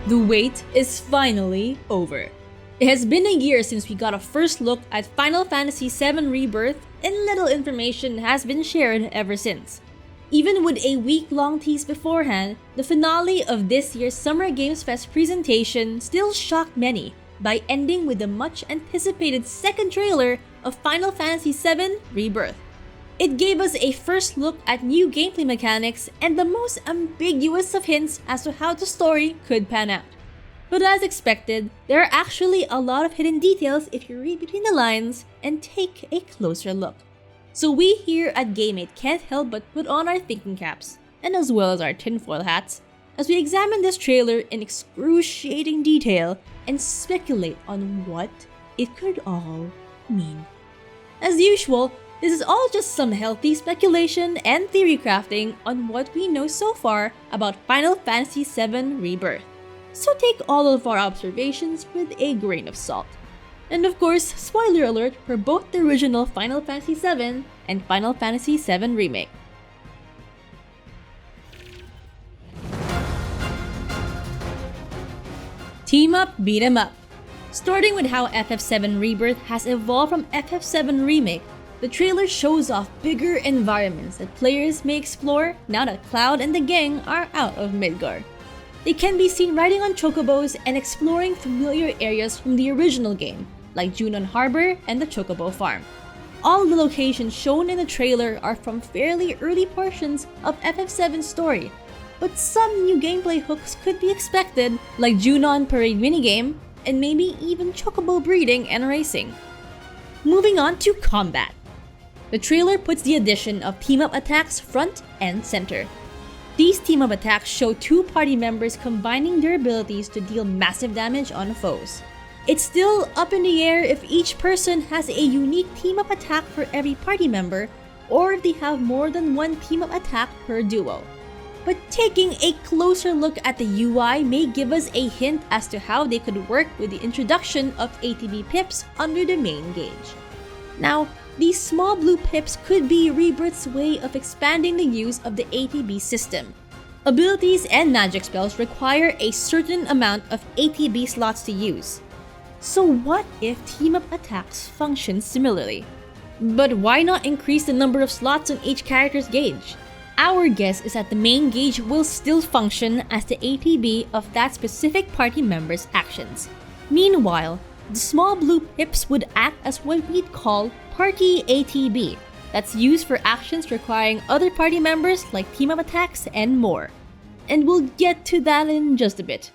The wait is finally over. It has been a year since we got a first look at Final Fantasy VII Rebirth, and little information has been shared ever since. Even with a week-long tease beforehand, the finale of this year's Summer Games Fest presentation still shocked many by ending with the much-anticipated second trailer of Final Fantasy VII Rebirth. It gave us a first look at new gameplay mechanics and the most ambiguous of hints as to how the story could pan out. But as expected, there are actually a lot of hidden details if you read between the lines and take a closer look. So we here at GameSight can't help but put on our thinking caps, and as well as our tinfoil hats, as we examine this trailer in excruciating detail and speculate on what it could all mean. As usual, this is all just some healthy speculation and theory crafting on what we know so far about Final Fantasy VII Rebirth. So take all of our observations with a grain of salt. And of course, spoiler alert for both the original Final Fantasy VII and Final Fantasy VII Remake. Team Up Beat 'em Up. Starting with how FF7 Rebirth has evolved from FF7 Remake, the trailer shows off bigger environments that players may explore now that Cloud and the gang are out of Midgar. They can be seen riding on chocobos and exploring familiar areas from the original game, like Junon Harbor and the Chocobo Farm. All the locations shown in the trailer are from fairly early portions of FF7's story, but some new gameplay hooks could be expected, like Junon Parade minigame, and maybe even chocobo breeding and racing. Moving on to combat. The trailer puts the addition of team-up attacks front and center. These team-up attacks show two party members combining their abilities to deal massive damage on foes. It's still up in the air if each person has a unique team-up attack for every party member, or if they have more than one team-up attack per duo. But taking a closer look at the UI may give us a hint as to how they could work with the introduction of ATB pips under the main gauge. Now, these small blue pips could be Rebirth's way of expanding the use of the ATB system. Abilities and magic spells require a certain amount of ATB slots to use. So what if team-up attacks function similarly? But why not increase the number of slots on each character's gauge? Our guess is that the main gauge will still function as the ATB of that specific party member's actions. Meanwhile, the small blue pips would act as what we'd call Party ATB, that's used for actions requiring other party members like team-up attacks and more. And we'll get to that in just a bit.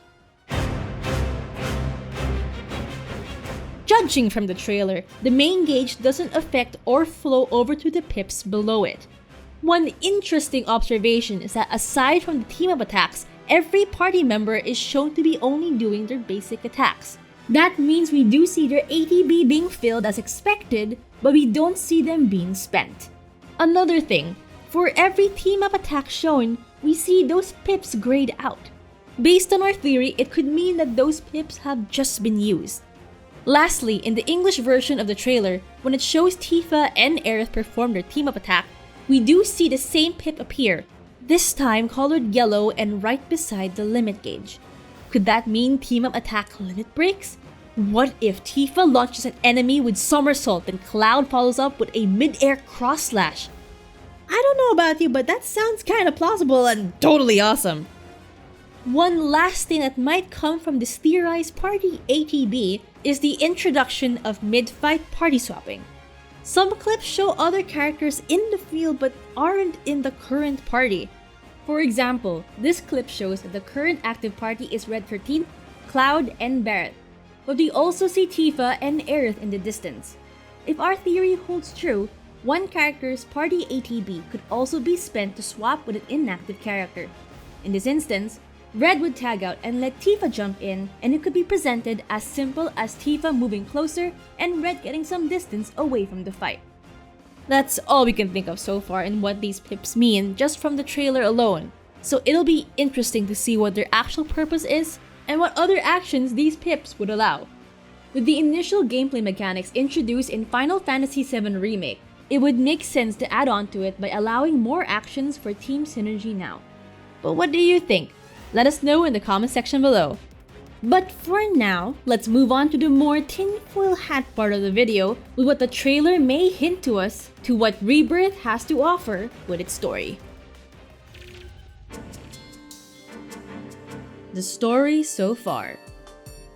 Judging from the trailer, the main gauge doesn't affect or flow over to the pips below it. One interesting observation is that aside from the team-up attacks, every party member is shown to be only doing their basic attacks. That means we do see their ATB being filled as expected, but we don't see them being spent. Another thing, for every team-up attack shown, we see those pips grayed out. Based on our theory, it could mean that those pips have just been used. Lastly, in the English version of the trailer, when it shows Tifa and Aerith perform their team-up attack, we do see the same pip appear, this time colored yellow and right beside the limit gauge. Could that mean team-up attack limit breaks? What if Tifa launches an enemy with somersault and Cloud follows up with a mid-air cross slash? I don't know about you, but that sounds kinda plausible and totally awesome. One last thing that might come from this theorized party ATB is the introduction of mid-fight party swapping. Some clips show other characters in the field but aren't in the current party. For example, this clip shows that the current active party is Red 13, Cloud, and Barret, but we also see Tifa and Aerith in the distance. If our theory holds true, one character's party ATB could also be spent to swap with an inactive character. In this instance, Red would tag out and let Tifa jump in, and it could be presented as simple as Tifa moving closer and Red getting some distance away from the fight. That's all we can think of so far in what these pips mean just from the trailer alone, so it'll be interesting to see what their actual purpose is and what other actions these pips would allow. With the initial gameplay mechanics introduced in Final Fantasy VII Remake, it would make sense to add on to it by allowing more actions for team synergy now. But what do you think? Let us know in the comment section below. But for now, let's move on to the more tinfoil hat part of the video with what the trailer may hint to us to what Rebirth has to offer with its story. The story so far.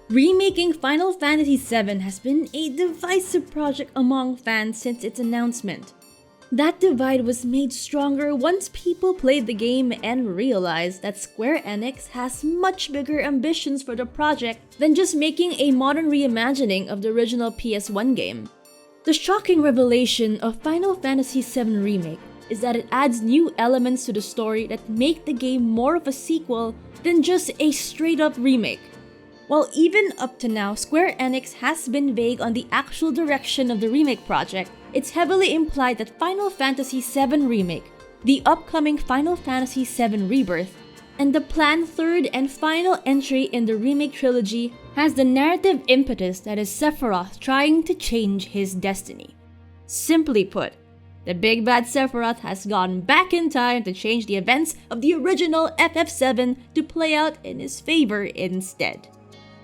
Remaking Final Fantasy VII has been a divisive project among fans since its announcement. That divide was made stronger once people played the game and realized that Square Enix has much bigger ambitions for the project than just making a modern reimagining of the original PS1 game. The shocking revelation of Final Fantasy VII Remake is that it adds new elements to the story that make the game more of a sequel than just a straight-up remake. While even up to now, Square Enix has been vague on the actual direction of the remake project, it's heavily implied that Final Fantasy VII Remake, the upcoming Final Fantasy VII Rebirth, and the planned third and final entry in the remake trilogy has the narrative impetus that is Sephiroth trying to change his destiny. Simply put, the big bad Sephiroth has gone back in time to change the events of the original FF7 to play out in his favor instead.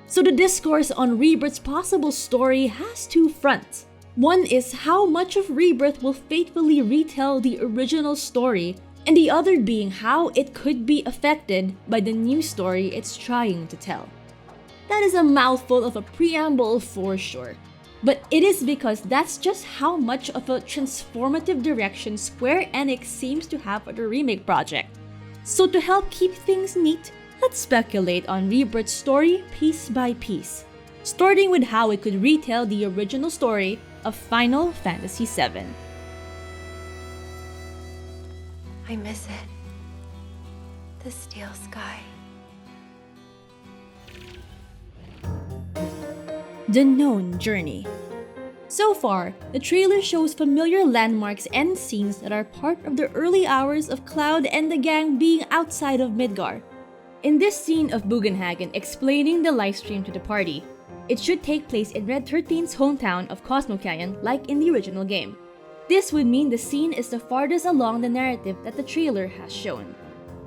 So the discourse on Rebirth's possible story has two fronts. One is how much of Rebirth will faithfully retell the original story, and the other being how it could be affected by the new story it's trying to tell. That is a mouthful of a preamble for sure, but it is because that's just how much of a transformative direction Square Enix seems to have for the remake project. So to help keep things neat, let's speculate on Rebirth's story piece by piece, starting with how it could retell the original story of Final Fantasy VII. I miss it. The steel sky. The Known Journey. So far, the trailer shows familiar landmarks and scenes that are part of the early hours of Cloud and the gang being outside of Midgar. In this scene of Bugenhagen explaining the livestream to the party, it should take place in Red 13's hometown of Cosmocayan like in the original game. This would mean the scene is the farthest along the narrative that the trailer has shown.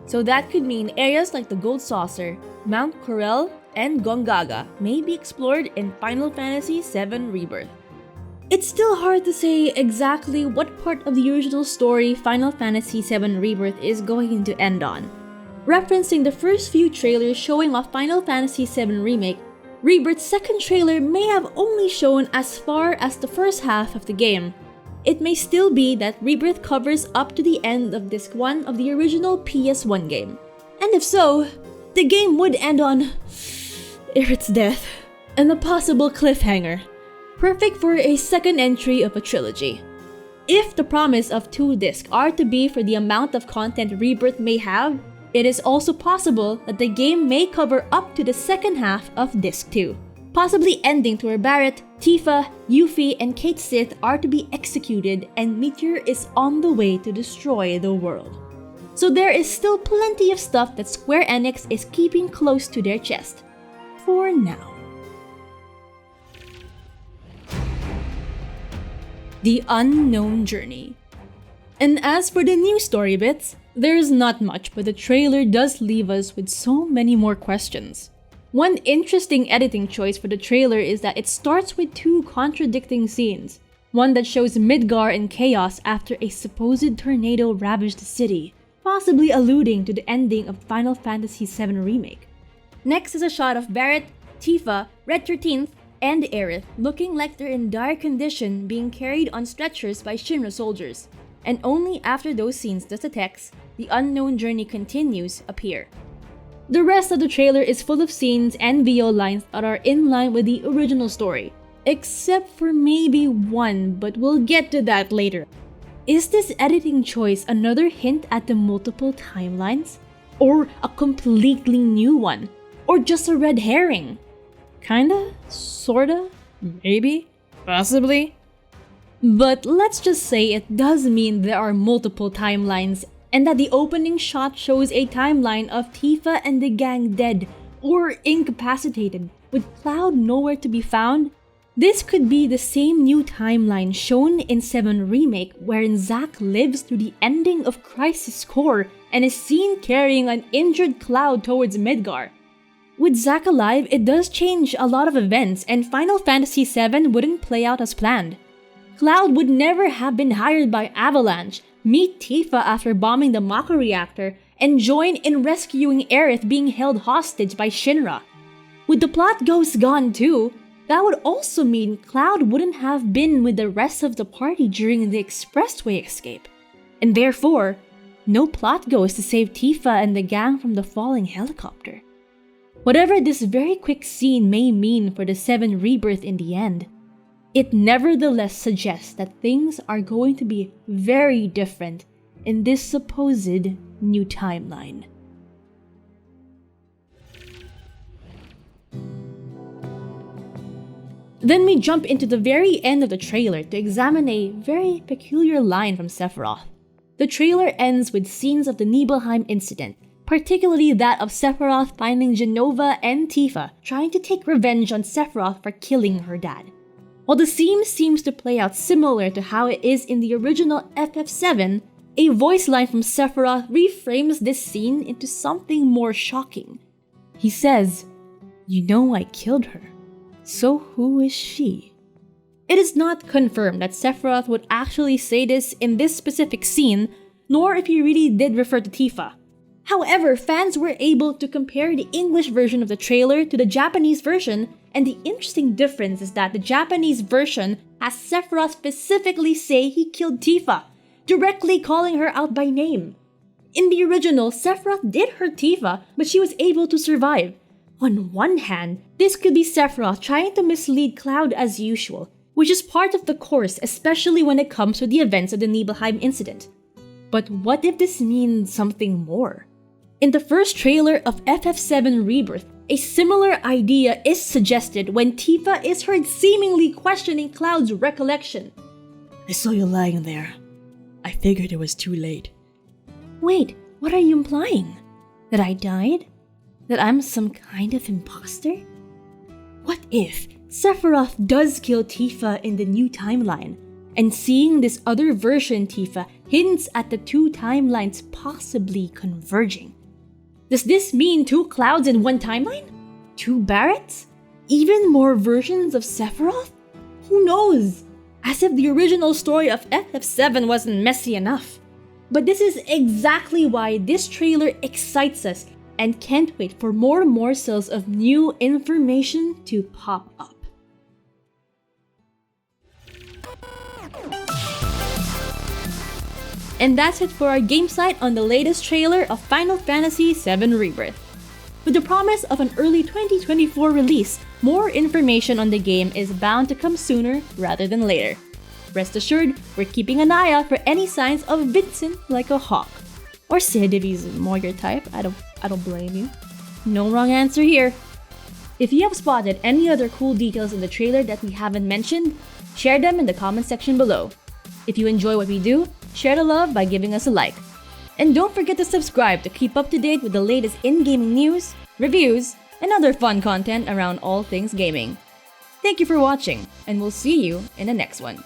So that could mean areas like the Gold Saucer, Mount Corel, and Gongaga may be explored in Final Fantasy VII Rebirth. It's still hard to say exactly what part of the original story Final Fantasy VII Rebirth is going to end on. Referencing the first few trailers showing off Final Fantasy VII Remake, Rebirth's second trailer may have only shown as far as the first half of the game. It may still be that Rebirth covers up to the end of Disc 1 of the original PS1 game. And if so, the game would end on Aerith's death and a possible cliffhanger, perfect for a second entry of a trilogy. If the promise of 2 discs are to be for the amount of content Rebirth may have, it is also possible that the game may cover up to the second half of Disc 2, possibly ending to where Barret, Tifa, Yuffie, and Kate Sith are to be executed and Meteor is on the way to destroy the world. So there is still plenty of stuff that Square Enix is keeping close to their chest. For now. The Unknown Journey. And as for the new story bits, there's not much, but the trailer does leave us with so many more questions. One interesting editing choice for the trailer is that it starts with 2 contradicting scenes. One that shows Midgar in chaos after a supposed tornado ravaged the city, possibly alluding to the ending of Final Fantasy VII Remake. Next is a shot of Barret, Tifa, Red 13th, and Aerith looking like they're in dire condition being carried on stretchers by Shinra soldiers. And only after those scenes does the text, "The Unknown Journey Continues," appear. The rest of the trailer is full of scenes and VO lines that are in line with the original story, except for maybe one, but we'll get to that later. Is this editing choice another hint at the multiple timelines? Or a completely new one? Or just a red herring? Kinda? Sorta? Maybe? Possibly? But let's just say it does mean there are multiple timelines, and that the opening shot shows a timeline of Tifa and the gang dead or incapacitated, with Cloud nowhere to be found. This could be the same new timeline shown in 7 Remake, wherein Zack lives through the ending of Crisis Core and is seen carrying an injured Cloud towards Midgar. With Zack alive, it does change a lot of events, and Final Fantasy VII wouldn't play out as planned. Cloud would never have been hired by Avalanche, meet Tifa after bombing the Mako reactor, and join in rescuing Aerith being held hostage by Shinra. With the plot ghost gone too, that would also mean Cloud wouldn't have been with the rest of the party during the expressway escape, and therefore, no plot ghost to save Tifa and the gang from the falling helicopter. Whatever this very quick scene may mean for the 7 Rebirth in the end, it nevertheless suggests that things are going to be very different in this supposed new timeline. Then we jump into the very end of the trailer to examine a very peculiar line from Sephiroth. The trailer ends with scenes of the Nibelheim incident, particularly that of Sephiroth finding Jenova and Tifa trying to take revenge on Sephiroth for killing her dad. While the scene seems to play out similar to how it is in the original FF7, a voice line from Sephiroth reframes this scene into something more shocking. He says, "You know I killed her. So who is she?" It is not confirmed that Sephiroth would actually say this in this specific scene, nor if he really did refer to Tifa. However, fans were able to compare the English version of the trailer to the Japanese version, and the interesting difference is that the Japanese version has Sephiroth specifically say he killed Tifa, directly calling her out by name. In the original, Sephiroth did hurt Tifa, but she was able to survive. On one hand, this could be Sephiroth trying to mislead Cloud as usual, which is part of the course, especially when it comes to the events of the Nibelheim incident. But what if this means something more? In the first trailer of FF7 Rebirth, a similar idea is suggested when Tifa is heard seemingly questioning Cloud's recollection. "I saw you lying there. I figured it was too late." Wait, what are you implying? That I died? That I'm some kind of imposter? What if Sephiroth does kill Tifa in the new timeline, and seeing this other version Tifa hints at the two timelines possibly converging? Does this mean 2 Clouds in one timeline? 2 Barretts? Even more versions of Sephiroth? Who knows? As if the original story of FF7 wasn't messy enough. But this is exactly why this trailer excites us, and can't wait for more morsels of new information to pop up. And that's it for our GameSight on the latest trailer of Final Fantasy VII Rebirth. With the promise of an early 2024 release, more information on the game is bound to come sooner rather than later. Rest assured, we're keeping an eye out for any signs of Vincent like a hawk. Or Sid if he's more your type, I don't blame you. No wrong answer here. If you have spotted any other cool details in the trailer that we haven't mentioned, share them in the comment section below. If you enjoy what we do, share the love by giving us a like. And don't forget to subscribe to keep up to date with the latest in-gaming news, reviews, and other fun content around all things gaming. Thank you for watching, and we'll see you in the next one.